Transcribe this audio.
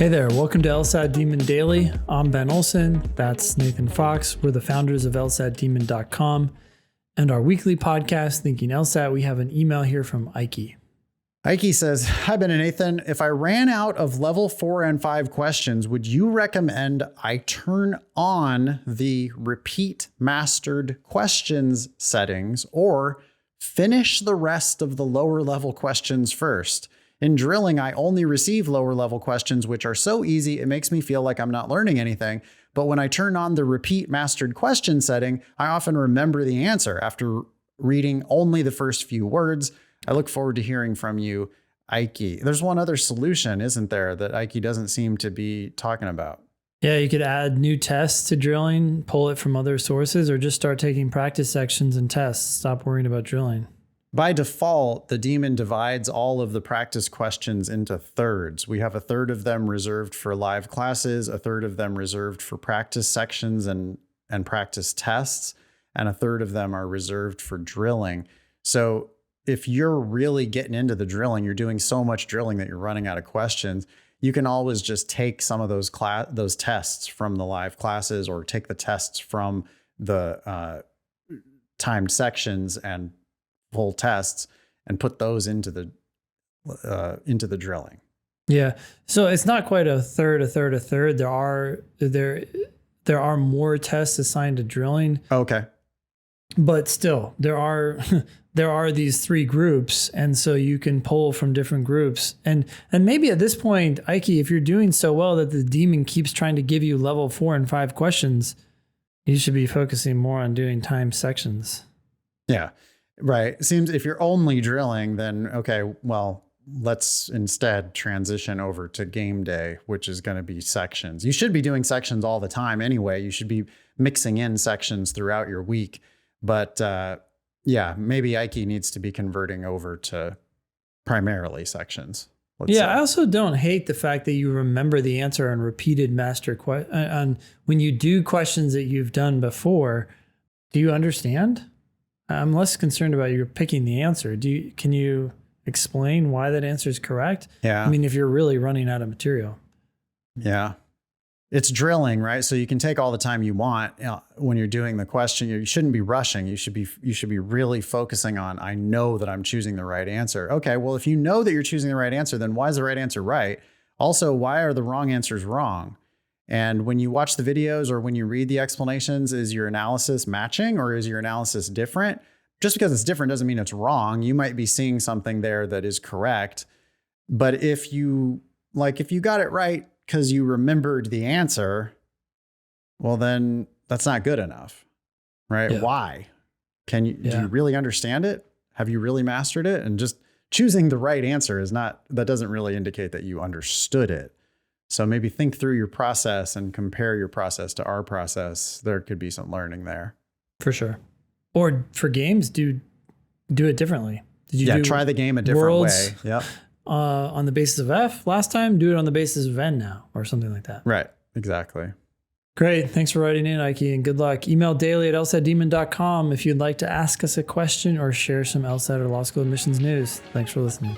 Hey there, welcome to LSAT Demon Daily. I'm Ben Olson, that's Nathan Fox. We're the founders of LSATdemon.com and our weekly podcast, Thinking LSAT. We have an email here from Ikey. Ikey says, hi, Ben and Nathan. If I ran out of level 4 and 5 questions, would you recommend I turn on the repeat mastered questions settings or finish the rest of the lower level questions first? In drilling, I only receive lower level questions, which are so easy, it makes me feel like I'm not learning anything. But when I turn on the repeat mastered question setting, I often remember the answer after reading only the first few words. I look forward to hearing from you, Ikey. There's one other solution, isn't there, that Ikey doesn't seem to be talking about? Yeah, you could add new tests to drilling, pull it from other sources, or just start taking practice sections and tests. Stop worrying about drilling. By default, the daemon divides all of the practice questions into thirds. We have a third of them reserved for live classes, a third of them reserved for practice sections and practice tests, and a third of them are reserved for drilling. So if you're really getting into the drilling, you're doing so much drilling that you're running out of questions, you can always just take some of those tests from the live classes or take the tests from the timed sections and full tests and put those into the drilling. Yeah. So it's not quite a third. There are more tests assigned to drilling. Okay. But still, there are these three groups, and so you can pull from different groups. And maybe at this point, Ikey, if you're doing so well that the daemon keeps trying to give you level 4 and 5 questions, you should be focusing more on doing time sections. Yeah. Right. It seems if you're only drilling, then, okay, well, let's instead transition over to game day, which is going to be sections. You should be doing sections all the time anyway. You should be mixing in sections throughout your week. But yeah, maybe Ikey needs to be converting over to primarily sections. Yeah, I also don't hate the fact that you remember the answer on repeated master on when you do questions that you've done before. Do you understand? I'm less concerned about you picking the answer. Can you explain why that answer is correct? Yeah. I mean, if you're really running out of material. Yeah. It's drilling, right? So you can take all the time you want when you're doing the question. You shouldn't be rushing. You should be really focusing on, I know that I'm choosing the right answer. Okay, well, if you know that you're choosing the right answer, then why is the right answer right? Also, why are the wrong answers wrong? And when you watch the videos or when you read the explanations, is your analysis matching or is your analysis different? Just because it's different doesn't mean it's wrong. You might be seeing something there that is correct. But if you got it right because you remembered the answer, well, then that's not good enough, right? Yeah. Why? Do you really understand it? Have you really mastered it? And just choosing the right answer that doesn't really indicate that you understood it. So maybe think through your process and compare your process to our process. There could be some learning there. For sure. Or for games, do it differently. Try the game a different way. Yep. On the basis of F last time, do it on the basis of N now, or something like that. Right. Exactly. Great. Thanks for writing in, Ikey, and good luck. Email daily@lsatdemon.com if you'd like to ask us a question or share some LSAT or law school admissions news. Thanks for listening.